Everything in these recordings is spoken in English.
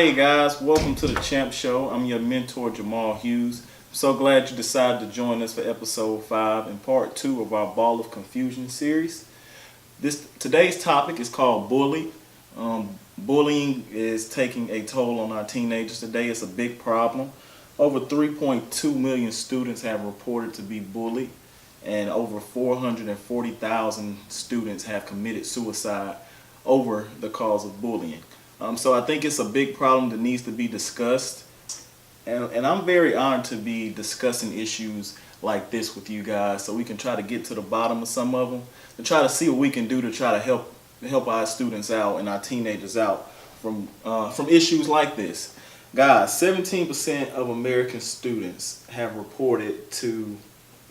Hey guys, welcome to the Champ Show. I'm your mentor, Jamal Hughes. I'm so glad you decided to join us for episode 5 and part 2 of our Ball of Confusion series. Today's topic is called Bullied. Bullying is taking a toll on our teenagers today. It's a big problem. Over 3.2 million students have reported to be bullied, and over 440,000 students have committed suicide over the cause of bullying. So I think it's a big problem that needs to be discussed, and I'm very honored to be discussing issues like this with you guys so we can try to get to the bottom of some of them, to try to see what we can do to try to help our students out and our teenagers out from issues like this. Guys, 17% of American students have reported to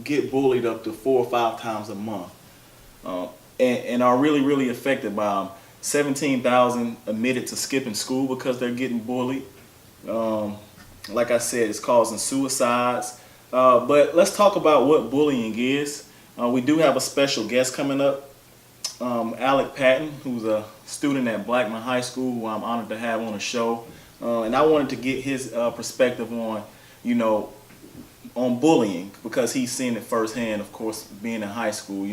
get bullied up to 4 or 5 times a month, and are really affected by them. 17,000 admitted to skipping school because they're getting bullied. Like I said, it's causing suicides. But let's talk about what bullying is. We do have a special guest coming up, Alec Patton, who's a student at Blackman High School, who I'm honored to have on the show. And I wanted to get his perspective on, on bullying, because he's seen it firsthand, of course, being in high school.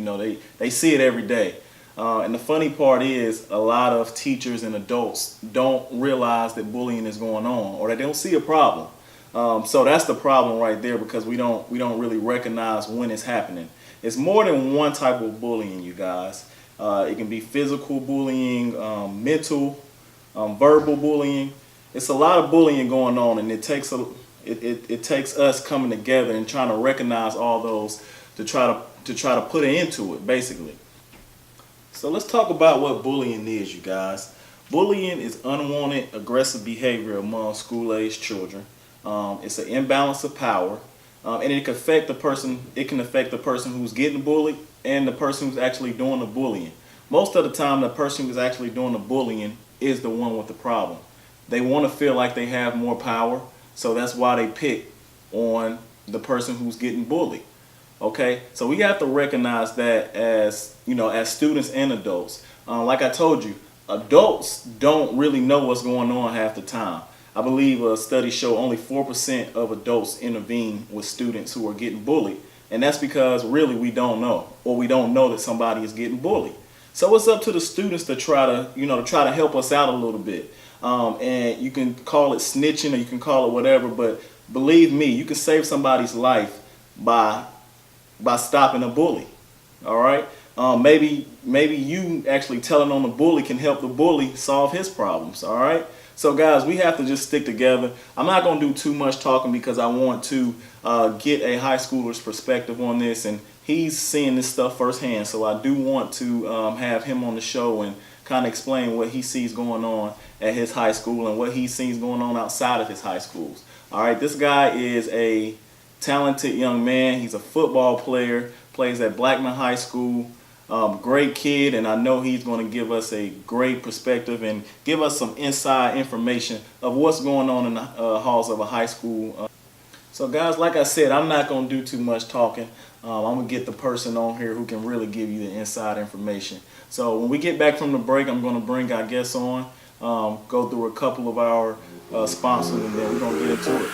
They see it every day. And the funny part is a lot of teachers and adults don't realize that bullying is going on, or they don't see a problem. So that's the problem right there, because we don't really recognize when it's happening. It's more than one type of bullying, you guys. It can be physical bullying, mental, verbal bullying. It's a lot of bullying going on, and it takes us coming together and trying to recognize all those to try to put an end to it, basically. So let's talk about what bullying is, you guys. Bullying is unwanted, aggressive behavior among school-aged children. It's an imbalance of power, and it can affect the person. It can affect the person who's getting bullied and the person who's actually doing the bullying. Most of the time, the person who's actually doing the bullying is the one with the problem. They want to feel like they have more power, so that's why they pick on the person who's getting bullied. Okay, so we have to recognize that as students and adults. Like I told you, adults don't really know what's going on half the time. I believe a study showed only 4% of adults intervene with students who are getting bullied, and that's because really we don't know, or we don't know that somebody is getting bullied. So it's up to the students to try to help us out a little bit. And you can call it snitching, or you can call it whatever, but believe me, you can save somebody's life by stopping a bully. All right, maybe you actually telling on the bully can help the bully solve his problems. All right, so guys, we have to just stick together. I'm not going to do too much talking because I want to get a high schooler's perspective on this, and he's seeing this stuff firsthand. So I do want to have him on the show and kind of explain what he sees going on at his high school and what he sees going on outside of his high schools. All right, this guy is a talented young man. He's a football player, plays at Blackman High School. Great kid, and I know he's going to give us a great perspective and give us some inside information of what's going on in the halls of a high school. So guys, like I said, I'm not going to do too much talking. I'm going to get the person on here who can really give you the inside information. So when we get back from the break, I'm going to bring our guests on, go through a couple of our sponsors, and then we're going to get into it.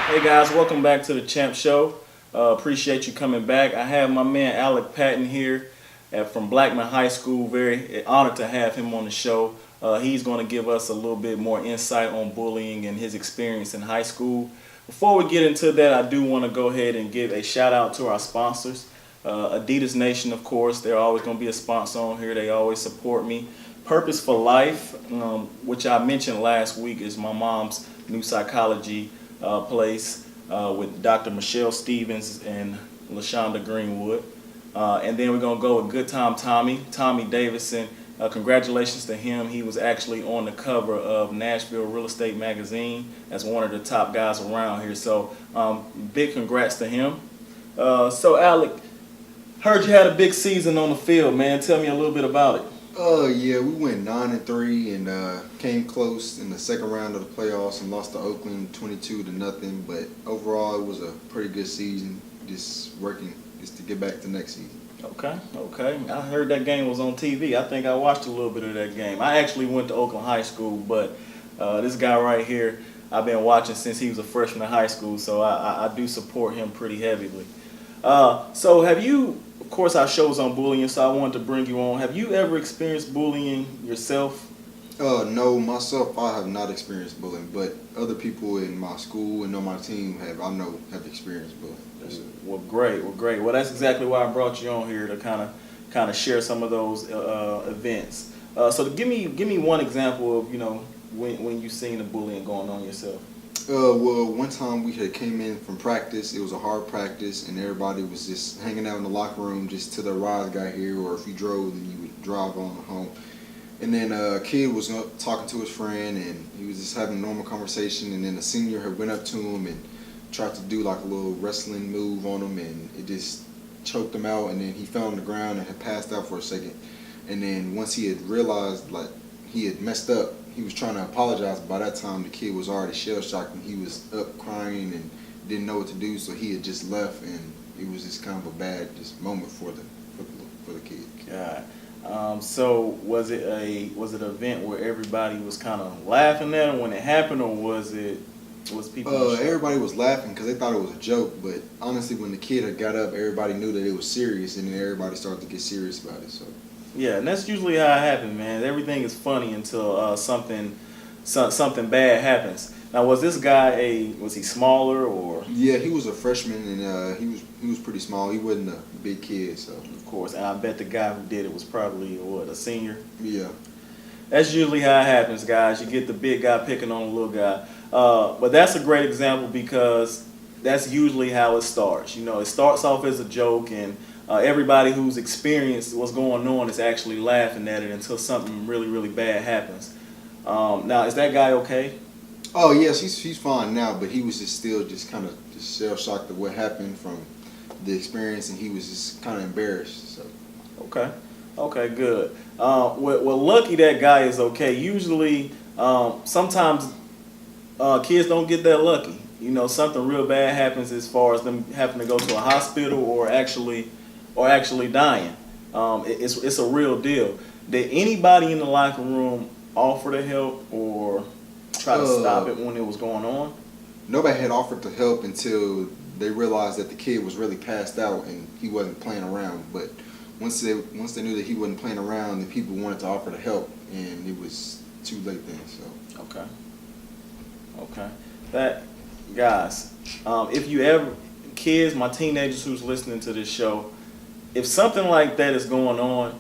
Hey guys, welcome back to the Champ Show. Appreciate you coming back. I have my man Alec Patton here from Blackman High School. Very honored to have him on the show. He's going to give us a little bit more insight on bullying and his experience in high school. Before we get into that, I do want to go ahead and give a shout out to our sponsors. Adidas Nation, of course, they're always going to be a sponsor on here. They always support me. Purpose for Life, which I mentioned last week, is my mom's new psychology place with Dr. Michelle Stevens and LaShonda Greenwood. And then we're going to go with Good Time Tommy Davidson. Congratulations to him. He was actually on the cover of Nashville Real Estate Magazine as one of the top guys around here. So big congrats to him. So Alec, heard you had a big season on the field, man. Tell me a little bit about it. Yeah, we went 9-3 and came close in the second round of the playoffs and lost to Oakland 22-0. But overall, it was a pretty good season. Just working just to get back to next season. Okay. I heard that game was on TV. I think I watched a little bit of that game. I actually went to Oakland High School, but this guy right here, I've been watching since he was a freshman in high school, so I do support him pretty heavily. So have you, of course our show's on bullying, so I wanted to bring you on. Have you ever experienced bullying yourself? No, myself, I have not experienced bullying, but other people in my school and on my team have experienced bullying. Well, great. Well, that's exactly why I brought you on here to kind of share some of those events. So give me one example of when you seen the bullying going on yourself. Well, one time we had came in from practice. It was a hard practice, and everybody was just hanging out in the locker room just till the rides got here, or if you drove, then you would drive on home. And then a kid was talking to his friend, and he was just having a normal conversation, and then a senior had went up to him and tried to do like a little wrestling move on him, and it just choked him out, and then he fell on the ground and had passed out for a second. And then once he had realized like he had messed up, he was trying to apologize. By that time, the kid was already shell-shocked, and he was up crying and didn't know what to do, so he had just left, and it was just kind of a bad moment for the kid. God. So was it an event where everybody was kind of laughing at him when it happened, or was people? Everybody was laughing because they thought it was a joke. But honestly, when the kid had got up, everybody knew that it was serious, and then everybody started to get serious about it. So. Yeah, and that's usually how it happens, man. Everything is funny until something bad happens. Now, was this guy was he smaller or? Yeah, he was a freshman, and he was pretty small. He wasn't a big kid, so. Of course, and I bet the guy who did it was probably a senior. Yeah. That's usually how it happens, guys. You get the big guy picking on the little guy. But that's a great example because that's usually how it starts. It starts off as a joke, and everybody who's experienced what's going on is actually laughing at it until something really, really bad happens. Now, is that guy okay? Oh yes, he's fine now, but he was still kind of shell shocked at what happened from the experience, and he was just kind of embarrassed. So. Okay, good. Well, lucky that guy is okay. Usually, sometimes kids don't get that lucky. Something real bad happens as far as them having to go to a hospital or actually dying. It's a real deal. Did anybody in the locker room offer to help or try to stop it when it was going on? Nobody had offered to help until they realized that the kid was really passed out and he wasn't playing around. But once they knew that he wasn't playing around, then people wanted to offer to help, and it was too late then. So. Okay. That guys, if you ever kids, my teenagers who's listening to this show, if something like that is going on,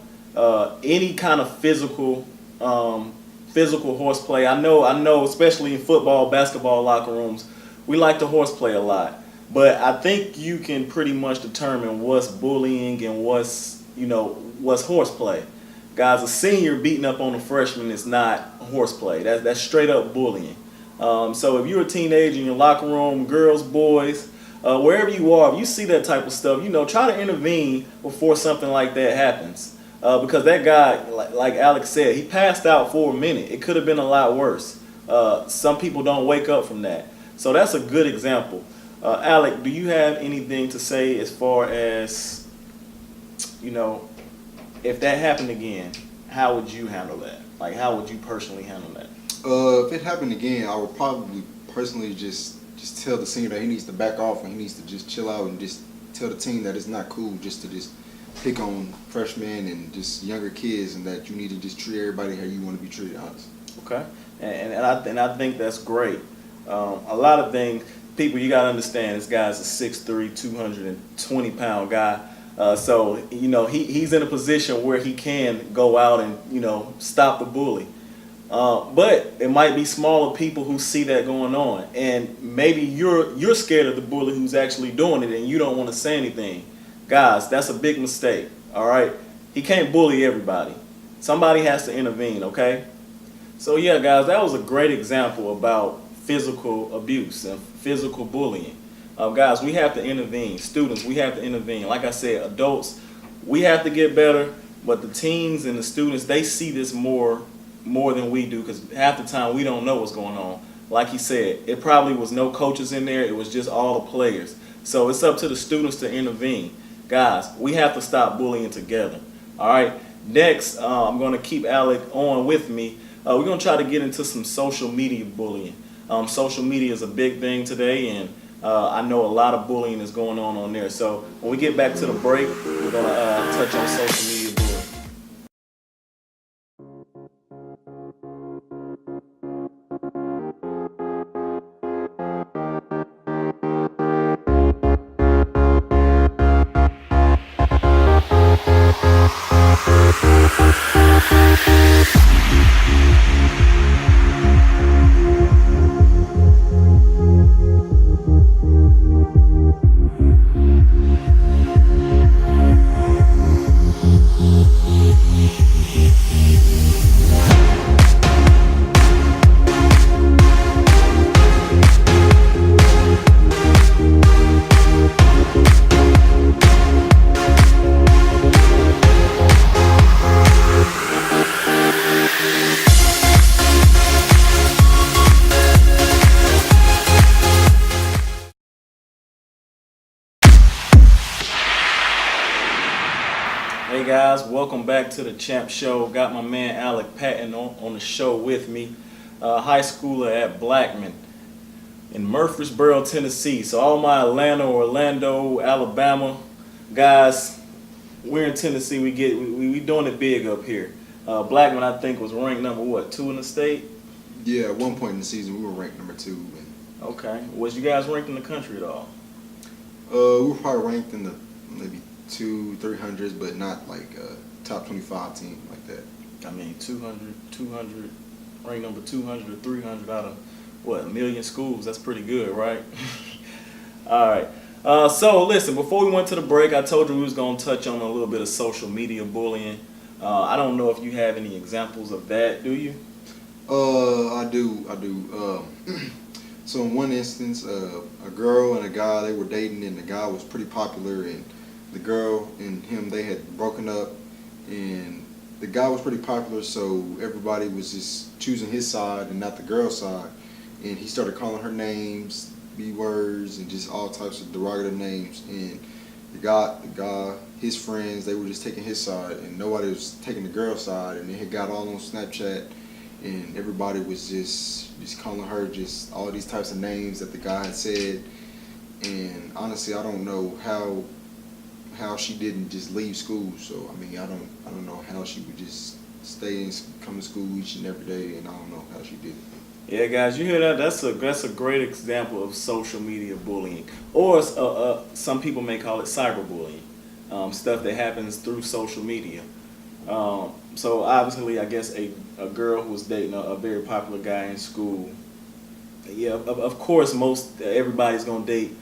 any kind of physical horseplay. I know, especially in football, basketball locker rooms, we like to horseplay a lot. But I think you can pretty much determine what's bullying and what's horseplay. Guys, a senior beating up on a freshman is not horseplay. That's straight up bullying. So if you're a teenager in your locker room, girls, boys, wherever you are, if you see that type of stuff, try to intervene before something like that happens. Because that guy, like Alex said, he passed out for a minute. It could have been a lot worse. Some people don't wake up from that. So that's a good example. Alec, do you have anything to say as far as, if that happened again, how would you handle that? Like, how would you personally handle that? If it happened again, I would probably personally just tell the senior that he needs to back off and he needs to just chill out and just tell the team that it's not cool just to just pick on freshmen and just younger kids, and that you need to just treat everybody how you want to be treated, honestly. Okay, and I think that's great. A lot of things, people, you gotta understand. This guy's a 6'3", 220-pound guy. So he's in a position where he can go out and stop the bully. But it might be smaller people who see that going on, and maybe you're scared of the bully who's actually doing it, and you don't want to say anything. Guys, that's a big mistake. All right, he can't bully everybody. Somebody has to intervene. Okay. So yeah, guys, that was a great example about physical abuse and physical bullying. Guys, we have to intervene. Students, we have to intervene. Like I said, adults, we have to get better. But the teens and the students, they see this more than we do, because half the time we don't know what's going on. Like he said, it probably was no coaches in there. It was just all the players. So it's up to the students to intervene. Guys, we have to stop bullying together. All right. Next, I'm going to keep Alec on with me. We're going to try to get into some social media bullying. Social media is a big thing today, and I know a lot of bullying is going on there. So when we get back to the break, we're going to touch on social media bullying. Hey guys, welcome back to the Champ Show. Got my man Alec Patton on the show with me. High schooler at Blackman in Murfreesboro, Tennessee. So all my Atlanta, Orlando, Alabama guys, we're in Tennessee. We doing it big up here. Blackman, I think, was ranked number 2 in the state? Yeah, at one point in the season, we were ranked number 2. And Okay. Was you guys ranked in the country at all? we were probably ranked in the maybe 200-300s, but not like a top 25 team like that. I mean, 200, ranked number 200 or 300 out of, a million schools. That's pretty good, right? All right. So, listen, before we went to the break, I told you we was going to touch on a little bit of social media bullying. I don't know if you have any examples of that, do you? I do. So in one instance, a girl and a guy, they were dating, and the guy was pretty popular, and the girl and him, they had broken up, and the guy was pretty popular, so everybody was just choosing his side and not the girl's side, and he started calling her names, B-words, and just all types of derogative names, and the guy, his friends, they were just taking his side, and nobody was taking the girl's side, and it had got all on Snapchat, and everybody was just calling her just all these types of names that the guy had said, and honestly, I don't know how she didn't just leave school. So I mean, I don't know how she would just stay and come to school each and every day, and I don't know how she did it. Yeah, guys, you hear that? That's a great example of social media bullying, or some people may call it cyberbullying, stuff that happens through social media. So obviously, I guess a girl who was dating a very popular guy in school. Yeah, of course, everybody's gonna date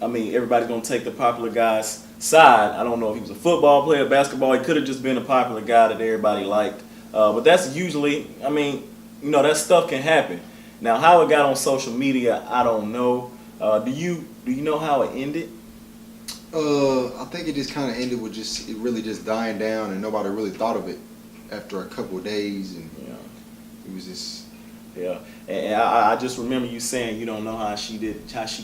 everybody's gonna take the popular guy's side. I don't know if he was a football player, basketball. He could have just been a popular guy that everybody liked. But that's usually, that stuff can happen. Now, how it got on social media, I don't know. Do you know how it ended? I think it just kind of ended with it really just dying down, and nobody really thought of it after a couple of days, and it was just. Yeah, and I just remember you saying you don't know how she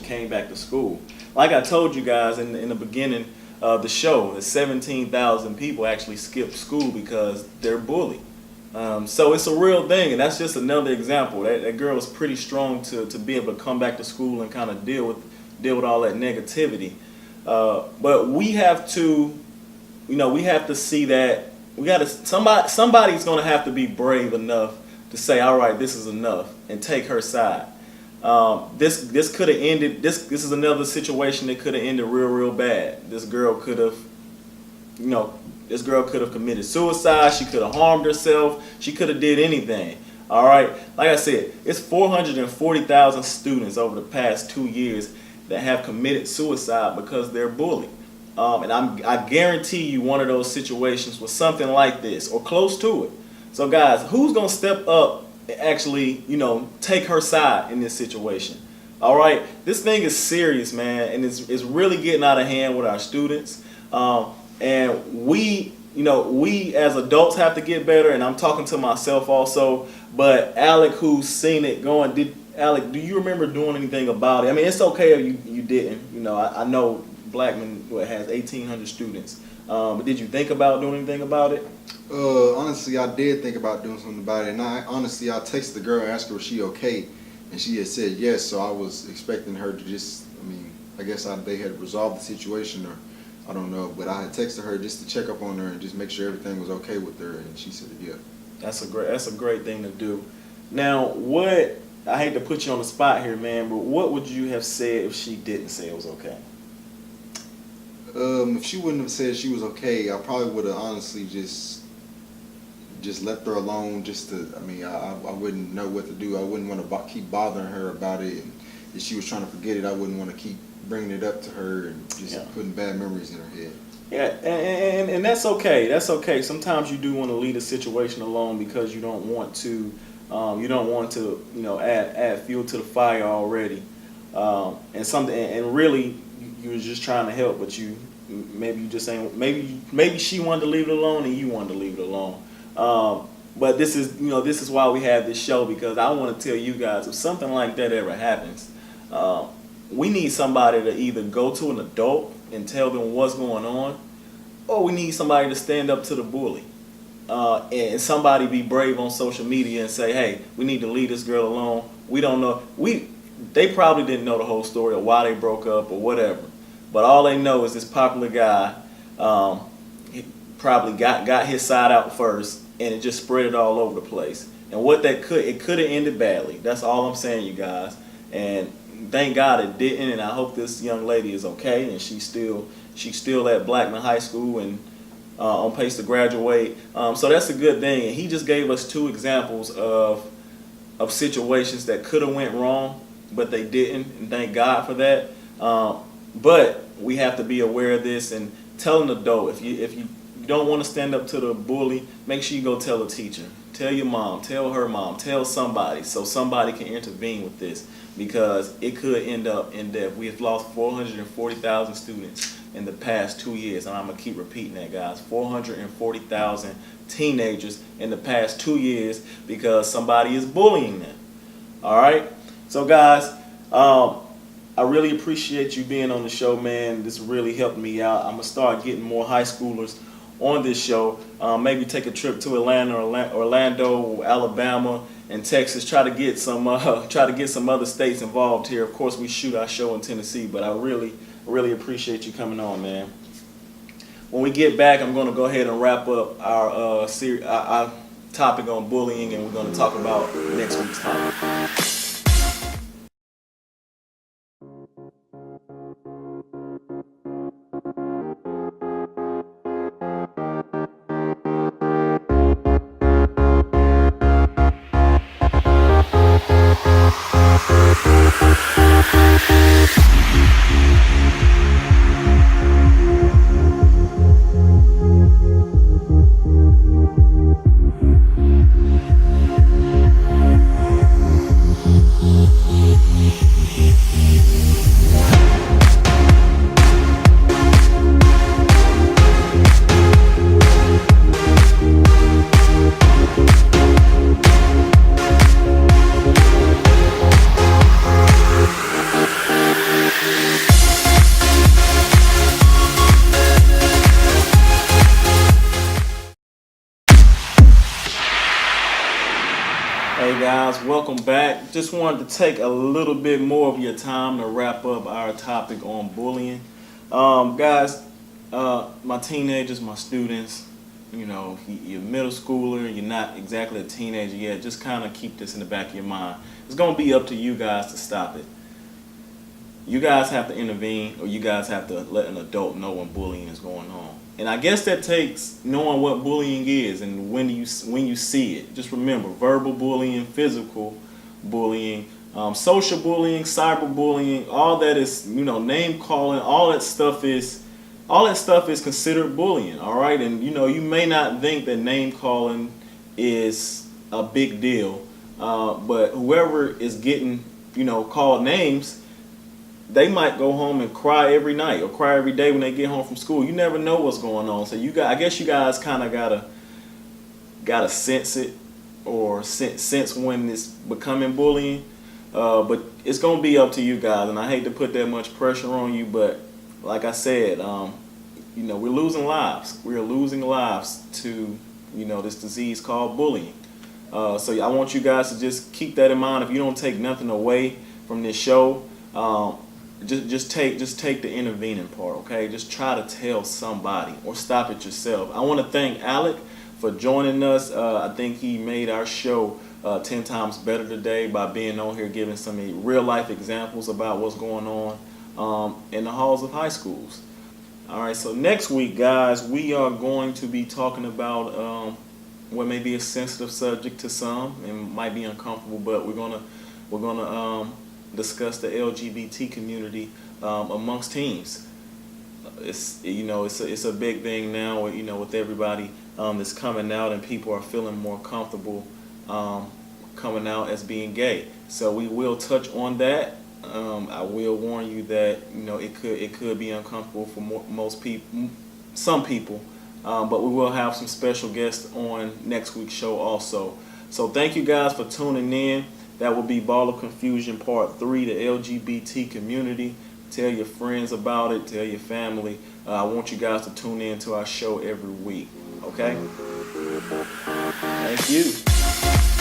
came back to school. Like I told you guys in the beginning of the show, that 17,000 people actually skipped school because they're bullied. So it's a real thing, and that's just another example. That girl is pretty strong to be able to come back to school and kind of deal with all that negativity. But we have to we have to see that somebody's going to have to be brave enough to say, all right, this is enough, and take her side. This could have ended. This is another situation that could have ended real bad. This girl could have, committed suicide. She could have harmed herself. She could have did anything. All right, like I said, it's 440,000 students over the past 2 years that have committed suicide because they're bullied. And I guarantee you one of those situations was something like this or close to it. So guys, who's going to step up and actually, take her side in this situation? All right, this thing is serious, man, and it's really getting out of hand with our students. And we as adults have to get better, and I'm talking to myself also. But Alec, who's seen it going, Alec, do you remember doing anything about it? I mean, it's okay if you didn't. I know Blackman has 1,800 students. But did you think about doing anything about it? Honestly, I did think about doing something about it. And I texted the girl and asked her was she okay, and she had said yes. So I was expecting her to I guess they had resolved the situation, or I don't know. But I had texted her just to check up on her and just make sure everything was okay with her, and she said yeah. That's a great thing to do. Now, I hate to put you on the spot here, man, but what would you have said if she didn't say it was okay? If she wouldn't have said she was okay, I probably would have honestly just left her alone. I wouldn't know what to do. I wouldn't want to keep bothering her about it. And if she was trying to forget it, I wouldn't want to keep bringing it up to her and just putting bad memories in her head. Yeah, and that's okay. That's okay. Sometimes you do want to leave a situation alone because you don't want to, add fuel to the fire already. And really you were just trying to help, but maybe she wanted to leave it alone and you wanted to leave it alone. But this is why we have this show, because I want to tell you guys, if something like that ever happens, we need somebody to either go to an adult and tell them what's going on, or we need somebody to stand up to the bully. And somebody be brave on social media and say, hey, we need to leave this girl alone. We don't know. They probably didn't know the whole story or why they broke up or whatever. But all they know is this popular guy he probably got his side out first, and it just spread it all over the place. And it could have ended badly. That's all I'm saying, you guys. And thank God it didn't. And I hope this young lady is okay, and she's still at Blackman High School and on pace to graduate. So that's a good thing. And he just gave us 2 examples of situations that could have went wrong, but they didn't, and thank God for that. But we have to be aware of this and tell an adult. If you don't want to stand up to the bully, make sure you go tell a teacher. Tell your mom, tell her mom, tell somebody, so somebody can intervene with this, because it could end up in death. We have lost 440,000 students in the past 2 years, and I'm going to keep repeating that, guys. 440,000 teenagers in the past 2 years because somebody is bullying them. All right? So, guys, I really appreciate you being on the show, man. This really helped me out. I'm going to start getting more high schoolers on this show. Maybe take a trip to Atlanta, Orlando, Alabama, and Texas. Try to get some other states involved here. Of course, we shoot our show in Tennessee, but I really appreciate you coming on, man. When we get back, I'm going to go ahead and wrap up our topic on bullying, and we're going to talk about next week's topic. Hey guys, welcome back. Just wanted to take a little bit more of your time to wrap up our topic on bullying. Guys, My teenagers, my students, you know, you're a middle schooler, you're not exactly a teenager yet, just kind of keep this in the back of your mind. It's going to be up to you guys to stop it. You guys have to intervene, or you guys have to let an adult know when bullying is going on. And I guess that takes knowing what bullying is and when you see it. Just remember, verbal bullying, physical bullying, social bullying, cyberbullying, all that is, you know, name calling, all that stuff is considered bullying, all right? And you know, you may not think that name calling is a big deal, but whoever is getting, you know, called names, they might go home and cry every night or cry every day when they get home from school. You never know what's going on. So I guess you guys kind of gotta sense it, or sense when it's becoming bullying. But it's gonna be up to you guys, and I hate to put that much pressure on you, but like I said, you know, we're losing lives. We're losing lives to, you know, this disease called bullying. So I want you guys to just keep that in mind. If you don't take nothing away from this show, just take the intervening part, okay? Just try to tell somebody or stop it yourself. I want to thank Alec for joining us. I think he made our show 10 times better today by being on here giving some real life examples about what's going on in the halls of high schools. All right, so next week, guys, we are going to be talking about what may be a sensitive subject to some and might be uncomfortable, but we're gonna discuss the LGBT community amongst teens. It's a big thing now, you know, with everybody that's coming out, and people are feeling more comfortable coming out as being gay. So we will touch on that. I will warn you that, you know, it could be uncomfortable for some people, but we will have some special guests on next week's show also. So thank you guys for tuning in. That will be Ball of Confusion Part 3, the LGBT community. Tell your friends about it. Tell your family. I want you guys to tune in to our show every week. Okay? Thank you.